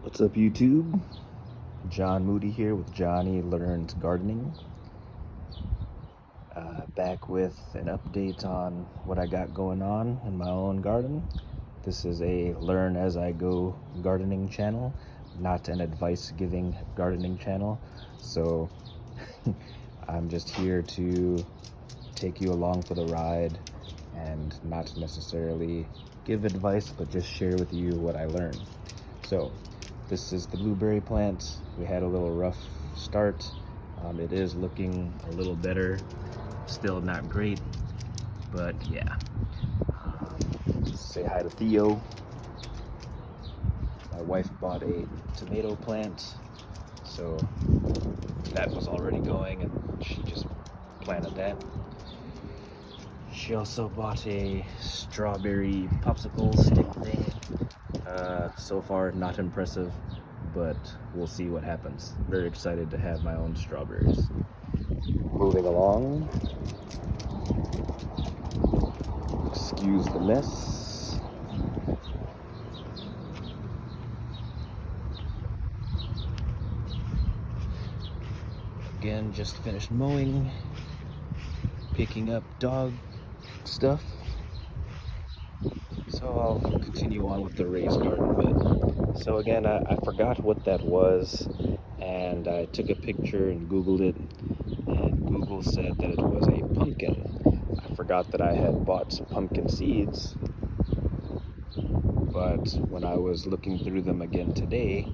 What's up, YouTube? John Moody here with Johnny Learns Gardening. Back with an update on what I got going on in my own garden. This is a learn as I go gardening channel, not an advice giving gardening channel. So I'm just here to take you along for the ride and not necessarily give advice, but just share with you what I learned. So this is the blueberry plant. We had a little rough start. It is looking a little better. Still not great, but yeah. Say hi to Theo. My wife bought a tomato plant, so that was already going and she just planted that. She also bought a strawberry popsicle stick thing. So far, not impressive, but we'll see what happens. Very excited to have my own strawberries. Moving along. Excuse the mess. Again, just finished mowing, picking up dog stuff. So I'll continue on with the raised garden bed. So again, I forgot what that was, and I took a picture and Googled it, and Google said that it was a pumpkin. I forgot that I had bought pumpkin seeds, but when I was looking through them again today,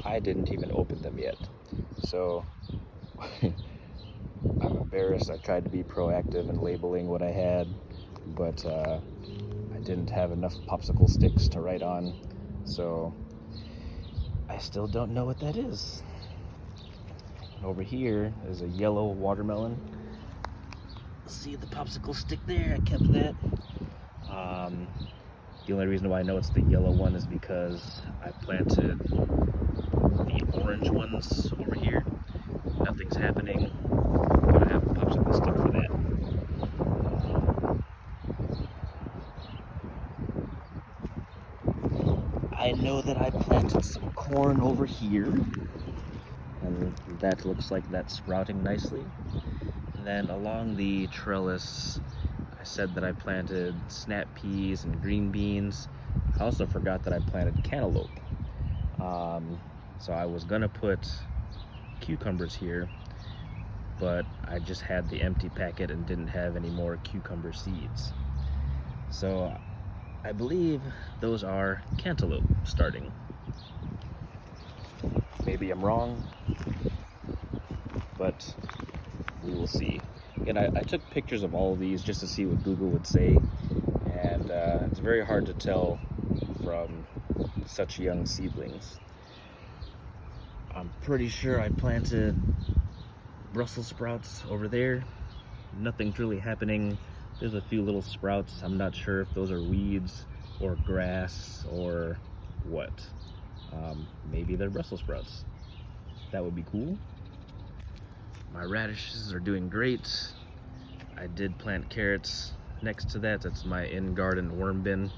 I didn't even open them yet. So I'm embarrassed. I tried to be proactive in labeling what I had, but I didn't have enough popsicle sticks to write on, so I still don't know what that is. Over here is a yellow watermelon. See the popsicle stick there? I kept that. The only reason why I know it's the yellow one is because I planted the orange ones over here. Nothing's happening, but I have a popsicle stick for that. I know that I planted some corn over here, and that looks like that's sprouting nicely. And then along the trellis, I said that I planted snap peas and green beans. I also forgot that I planted cantaloupe. So I was gonna put cucumbers here, but I just had the empty packet and didn't have any more cucumber seeds. So I believe those are cantaloupe starting. Maybe I'm wrong, but we will see. And I took pictures of all of these just to see what Google would say, and it's very hard to tell from such young seedlings. I'm pretty sure I planted Brussels sprouts over there. Nothing's really happening. There's a few little sprouts. I'm not sure if those are weeds or grass or what. Maybe they're Brussels sprouts. That would be cool. My radishes are doing great. I did plant carrots next to that. That's my in-garden worm bin.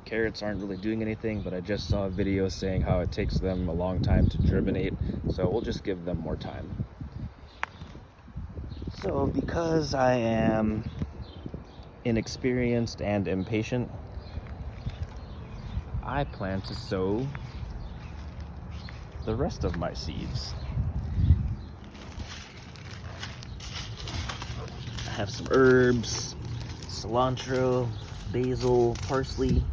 Carrots aren't really doing anything, but I just saw a video saying how it takes them a long time to germinate, so we'll just give them more time. So because I am inexperienced and impatient, I plan to sow the rest of my seeds. I have some herbs, cilantro, basil, parsley.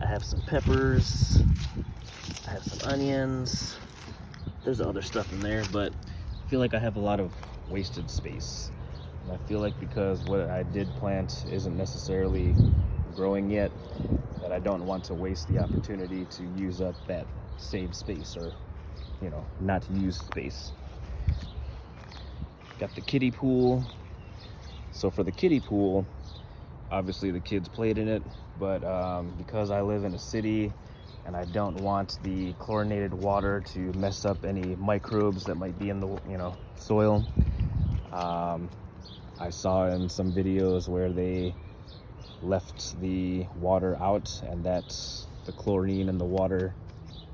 I have some peppers. I have some onions. There's other stuff in there, but I feel like I have a lot of wasted space. And I feel like because what I did plant isn't necessarily growing yet, that I don't want to waste the opportunity to use up that saved space, or, you know, not used space. Got the kiddie pool. So for the kiddie pool, obviously the kids played in it, but because I live in a city and I don't want the chlorinated water to mess up any microbes that might be in the soil, I saw in some videos where they left the water out, and that the chlorine in the water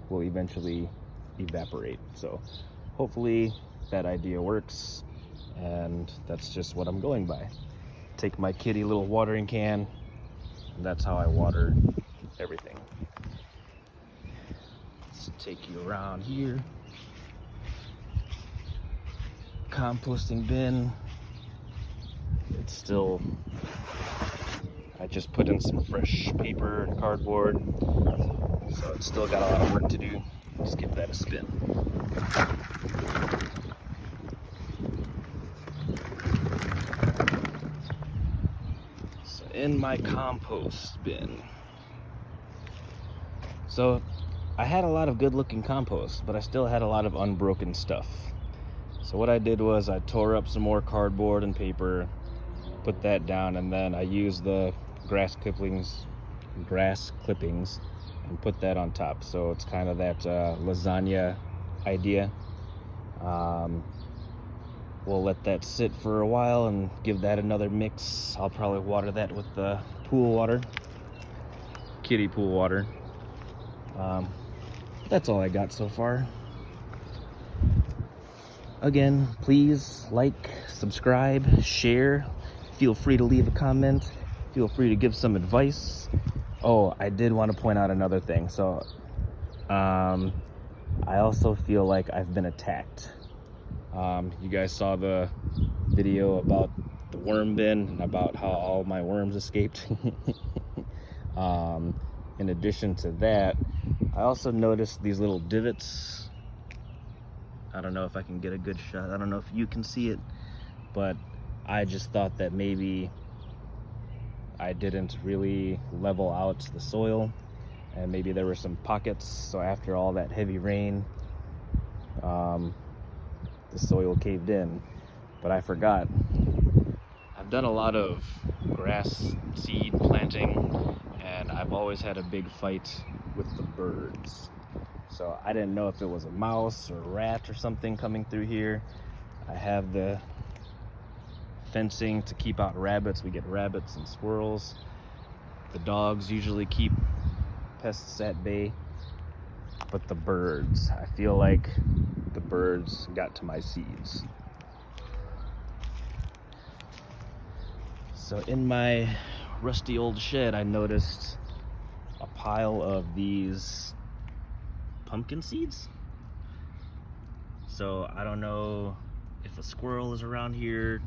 will eventually evaporate. So hopefully that idea works, and that's just what I'm going by. Take my kitty little watering can, and that's how I water everything. Let's take you around here. Composting bin. It's still, I just put in some fresh paper and cardboard, so it's still got a lot of work to do. Let's give that a spin. So in my compost bin. So I had a lot of good looking compost, but I still had a lot of unbroken stuff. So what I did was I tore up some more cardboard and paper, put that down, and then I used the grass clippings and put that on top. So it's kind of that lasagna idea. We'll let that sit for a while and give that another mix. I'll probably water that with the pool water, kiddie pool water. That's all I got so far. Again, please like, subscribe, share. Feel free to leave a comment. Feel free to give some advice. Oh, I did want to point out another thing. So, I also feel like I've been attacked. You guys saw the video about the worm bin and about how all my worms escaped. In addition to that, I also noticed these little divots. I don't know if I can get a good shot. I don't know if you can see it, but I just thought that maybe I didn't really level out the soil, and maybe there were some pockets. So after all that heavy rain, the soil caved in. But I forgot. I've done a lot of grass seed planting, and I've always had a big fight with the birds. So I didn't know if it was a mouse or a rat or something coming through here. I have the fencing to keep out rabbits. We get rabbits and squirrels. The dogs usually keep pests at bay. But the birds, I feel like the birds got to my seeds. So in my rusty old shed, I noticed a pile of these pumpkin seeds. So I don't know if a squirrel is around here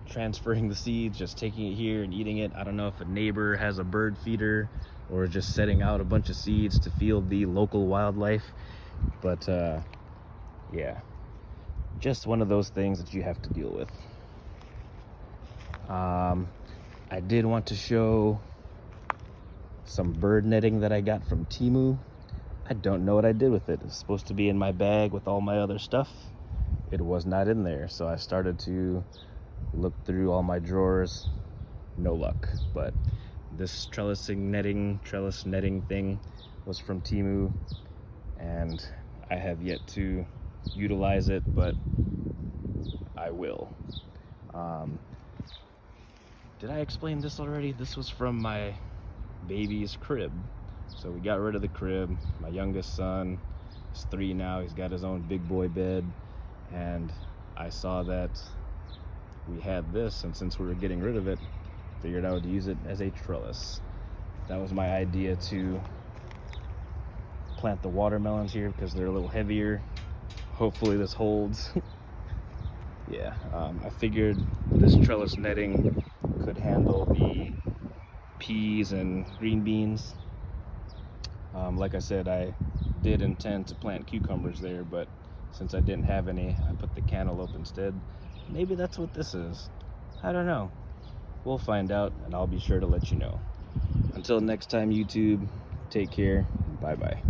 transferring the seeds, just taking it here and eating it. I don't know if a neighbor has a bird feeder or just setting out a bunch of seeds to feed the local wildlife. But yeah, just one of those things that you have to deal with. I did want to show some bird netting that I got from Temu. I don't know what I did with it. It's supposed to be in my bag with all my other stuff. It was not in there, so I started to look through all my drawers. No luck. But this trellis netting thing was from Temu, and I have yet to utilize it, but I will. Did I explain this already? This was from my baby's crib. So we got rid of the crib. My youngest son is 3 now. He's got his own big boy bed, and I saw that we had this, and since we were getting rid of it, figured I would use it as a trellis. That was my idea, to plant the watermelons here because they're a little heavier. Hopefully this holds. Yeah, I figured this trellis netting could handle the peas and green beans. Like I said, I did intend to plant cucumbers there, but since I didn't have any, I put the cantaloupe instead. Maybe that's what this is. I don't know. We'll find out, and I'll be sure to let you know. Until next time, YouTube, take care. Bye-bye.